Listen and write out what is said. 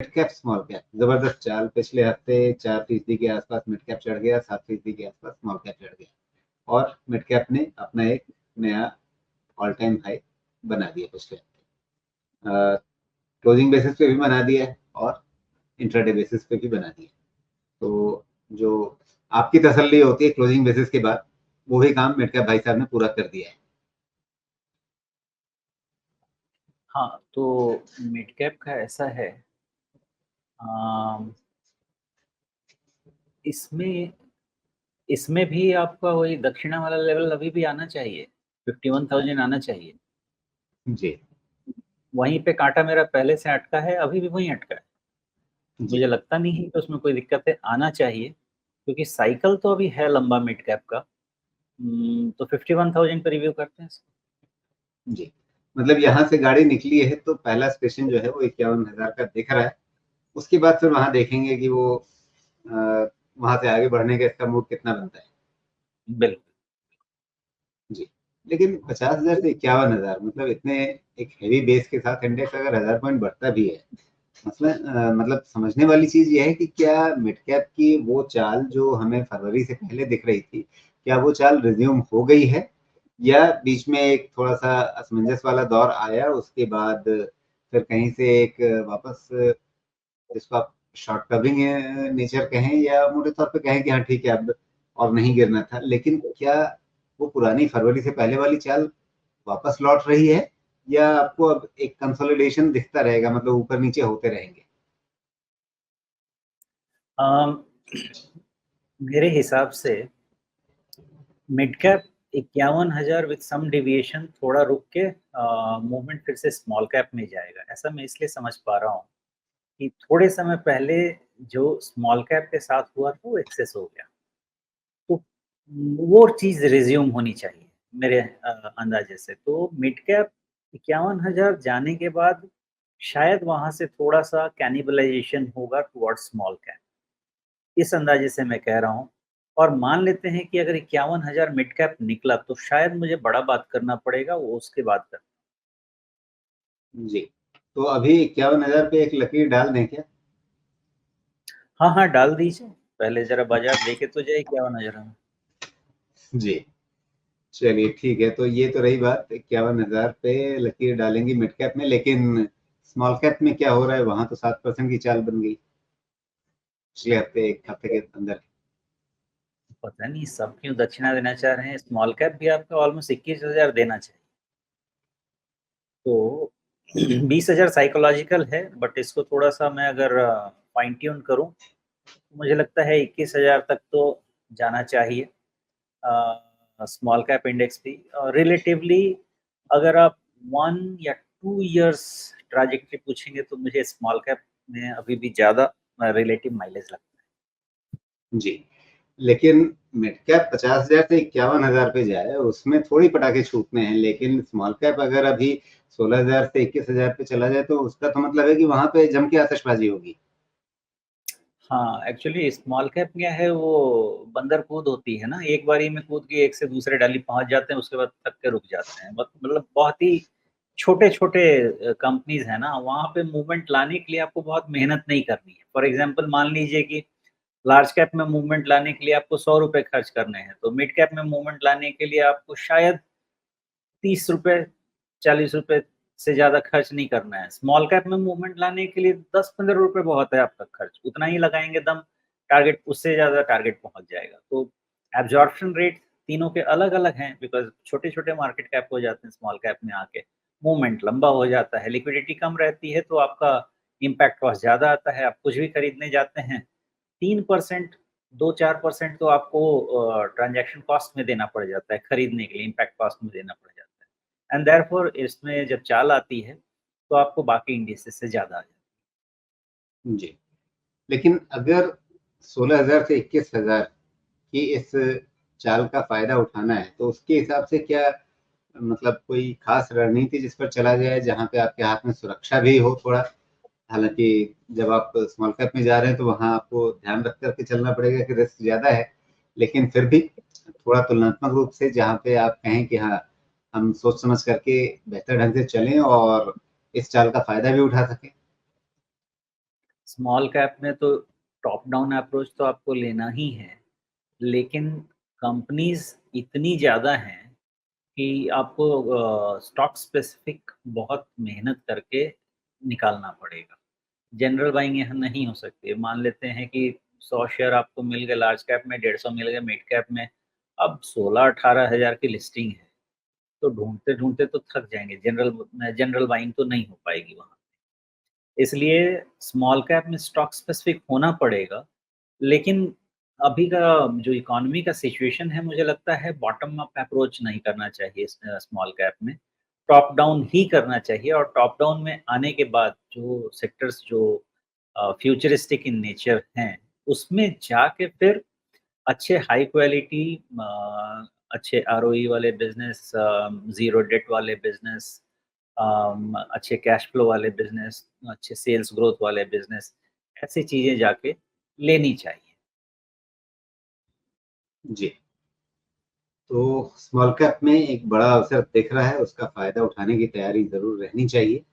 Mid cap small cap जबरदस्त चाल, पिछले हफ्ते 4% के आसपास मिड कैप चढ़ गया, 7% के आसपास स्मॉल कैप चढ़ गया और मिड कैप ने अपना एक नया ऑल टाइम हाई बना दिया पिछले हफ्ते। क्लोजिंग बेसिस पे भी बना दिया है और इंट्राडे बेसिस पे भी बना दिया। तो जो आपकी तसल्ली होती है क्लोजिंग बेसिस के बाद, वो ही काम मिड कैप भाई साहब ने पूरा कर दिया है। हाँ, तो मिड कैप का ऐसा है, इसमें इसमें भी आपका वही दक्षिणा वाला लेवल अभी भी आना चाहिए, 51,000 आना चाहिए। जी वहीं पे कांटा मेरा पहले से अटका है, अभी भी वहीं अटका है। जी मुझे लगता नहीं है कि उसमें कोई दिक्कत है, आना चाहिए क्योंकि साइकिल तो अभी है लंबा मिड कैप का। तो 51,000 पे रिव्यू करते हैं। जी, मतलब यहाँ से गाड़ी निकली है तो पहला स्टेशन जो है वो 51,000 का दिख रहा है। उसके बाद फिर वहां देखेंगे कि वो वहां से आगे बढ़ने का इसका मूड कितना बनता है। बिल्कुल। जी, लेकिन 50,000 से 51,000 मतलब इतने एक हेवी बेस के साथ इंडेक्स अगर 1000 पॉइंट बढ़ता भी है, मतलब समझने वाली चीज ये है कि क्या मिड कैप की वो चाल जो हमें फरवरी से पहले दिख रही थी, क्या वो चाल रिज्यूम हो गई है, या बीच में एक थोड़ा सा असमंजस वाला दौर आया, उसके बाद फिर कहीं से एक वापस, जिसको आप शॉर्ट कवरिंग नेचर कहें या मोटे तौर पे कहें कि हाँ ठीक है अब और नहीं गिरना था, लेकिन क्या वो पुरानी फरवरी से पहले वाली चाल वापस लौट रही है, या आपको अब एक कंसोलिडेशन दिखता रहेगा, मतलब ऊपर नीचे होते रहेंगे? अम, मेरे हिसाब से mid cap 51,000 with some deviation थोड़ा रुक के मूवमेंट फिर से स्मॉल कैप में जाएगा, ऐसा मैं इसलिए समझ पा रहा हूँ कि थोड़े समय पहले जो स्मॉल कैप के साथ हुआ था वो एक्सेस हो गया। तो वो चीज़ रिज्यूम होनी चाहिए मेरे अंदाजे से। तो मिड कैप 51,000 जाने के बाद शायद वहाँ से थोड़ा-सा कैनिबलाइजेशन होगा टुवर्ड्स स्मॉल कैप, इस अंदाजे से मैं कह रहा हूँ। और मान लेते हैं कि अगर 51,000 मिड कैप निकला तो शायद मुझे बड़ा बात करना पड़ेगा, वो उसके बाद कर। जी, तो अभी 51,000 पे एक लकीर डाल दें क्या? हाँ, हाँ, डाल दीजिए। पहले ज़रा बाज़ार देखे तो जाए 51,000 में। जी, चलिए ठीक है, तो ये तो रही बात 51,000 पे लकीर डालेंगे मिड कैप में, लेकिन स्मॉल कैप में क्या हो रहा है? वहां तो 7% की चाल बन गई पिछले हफ्ते, एक हफ्ते के अंदर। पता नहीं सब क्यों दक्षिणा देना चाह रहे हैं, स्मॉल कैप भी आपका ऑलमोस्ट 21,000 देना चाहिए। तो 20,000 साइकोलॉजिकल है, बट इसको थोड़ा-सा मैं अगर फाइन ट्यून करूँ, मुझे लगता है 21,000 तक तो जाना चाहिए। स्मॉल कैप इंडेक्स भी रिलेटिवली अगर आप 1 या 2 इयर्स ट्रैजेक्टरी पूछेंगे तो मुझे स्मॉल कैप में अभी भी ज़्यादा रिलेटिव माइलेज लगता जी, लेकिन मिड कैप 50,000 से 51,000 पे जाए, उसमें थोड़ी पटाखे छूटने हैं, लेकिन स्मॉल कैप अगर अभी 16,000 से 21,000 पे चला जाए तो उसका तो मतलब है कि वहां पे जम के आतिशबाजी होगी। है। हाँ, एक्चुअली स्मॉल कैप क्या है, वो बंदर कूद होती है ना, एक बारी में कूद के एक से दूसरे डाली पहुँच जाते हैं, उसके बाद थक के रुक जाते हैं। मतलब बहुत ही छोटे-छोटे कंपनीज़ हैं ना, वहाँ पे मूवमेंट लाने के लिए आपको बहुत मेहनत नहीं करनी है। फॉर एग्ज़ाम्पल मान लीजिए कि लार्ज कैप में मूवमेंट लाने के लिए आपको ₹100 खर्च करने हैं, तो मिड कैप में मूवमेंट लाने के लिए आपको शायद ₹30, ₹40 से ज़्यादा खर्च नहीं करना है। स्मॉल कैप में मूवमेंट लाने के लिए ₹10-15 बहुत है आपका खर्च, उतना ही लगाएँगे दम, टारगेट उससे ज़्यादा टारगेट पहुँच जाएगा। तो एब्ज़ॉर्प्शन रेट तीनों के अलग-अलग हैं, बिकॉज़ छोटे-छोटे मार्केट कैप हो जाते हैं स्मॉल कैप में आके, मूवमेंट लंबा हो जाता है, लिक्विडिटी कम रहती है, तो आपका इम्पैक्ट कॉस्ट ज़्यादा आता है। आप कुछ भी खरीदने जाते हैं, 3% 2-4% तो आपको ट्रांज़ैक्शन कॉस्ट में देना पड़ जाता है, खरीदने के लिए इम्पैक्ट कॉस्ट में देना पड़ जाता है। एंड देयरफॉर इसमें जब चाल आती है, तो आपको बाकी इंडिसेज़ से ज़्यादा आ जाती है। जी, लेकिन अगर 16,000 से 21,000 की इस चाल का फायदा उठाना है तो उसके हिसाब से क्या, मतलब कोई खास रणनीति जिस पर चला जाए जहां पे आपके हाथ में सुरक्षा भी हो थोड़ा? हालांकि जब आप स्मॉल कैप में जा रहे हैं तो वहां आपको ध्यान रख करके चलना पड़ेगा कि रिस्क ज्यादा है, लेकिन फिर भी थोड़ा तुलनात्मक रूप से जहां पे आप कहें कि हाँ हम सोच समझ करके बेहतर ढंग से चलें और इस चाल का फायदा भी उठा सकें। स्मॉल कैप में तो टॉप डाउन अप्रोच तो आपको लेना ही है, लेकिन कंपनीज़ इतनी ज़्यादा हैं कि आपको स्टॉक स्पेसिफिक बहुत मेहनत करके निकालना पड़ेगा। जनरल बाइंग यहाँ नहीं हो सकती है। मान लेते हैं कि 100 शेयर आपको मिल गए लार्ज कैप में, 150 मिल गए मिड कैप में, अब 16-18 हज़ार की लिस्टिंग है, तो ढूँढते-ढूँढते तो थक जाएँगे। जनरल बाइंग तो नहीं हो पाएगी वहाँ। इसलिए स्मॉल कैप में स्टॉक स्पेसिफिक होना पड़ेगा, लेकिन अभी का जो इकोनॉमी का सिचुएशन है, मुझे लगता है बॉटम अप अप्रोच नहीं करना चाहिए स्मॉल कैप में। टॉप डाउन ही करना चाहिए और टॉप डाउन में आने के बाद जो सेक्टर्स जो फ्यूचरिस्टिक इन नेचर हैं, उसमें जाके फिर अच्छे हाई क्वालिटी अच्छे आरओई वाले बिज़नेस, ज़ीरो डेट वाले बिज़नेस, अच्छे कैश फ्लो वाले बिज़नेस, अच्छे सेल्स ग्रोथ वाले बिज़नेस, ऐसी चीज़ें जाके लेनी चाहिए। जी। तो स्मॉल कैप में एक बड़ा अवसर दिख रहा है, उसका फ़ायदा उठाने की तैयारी ज़रूर रहनी चाहिए।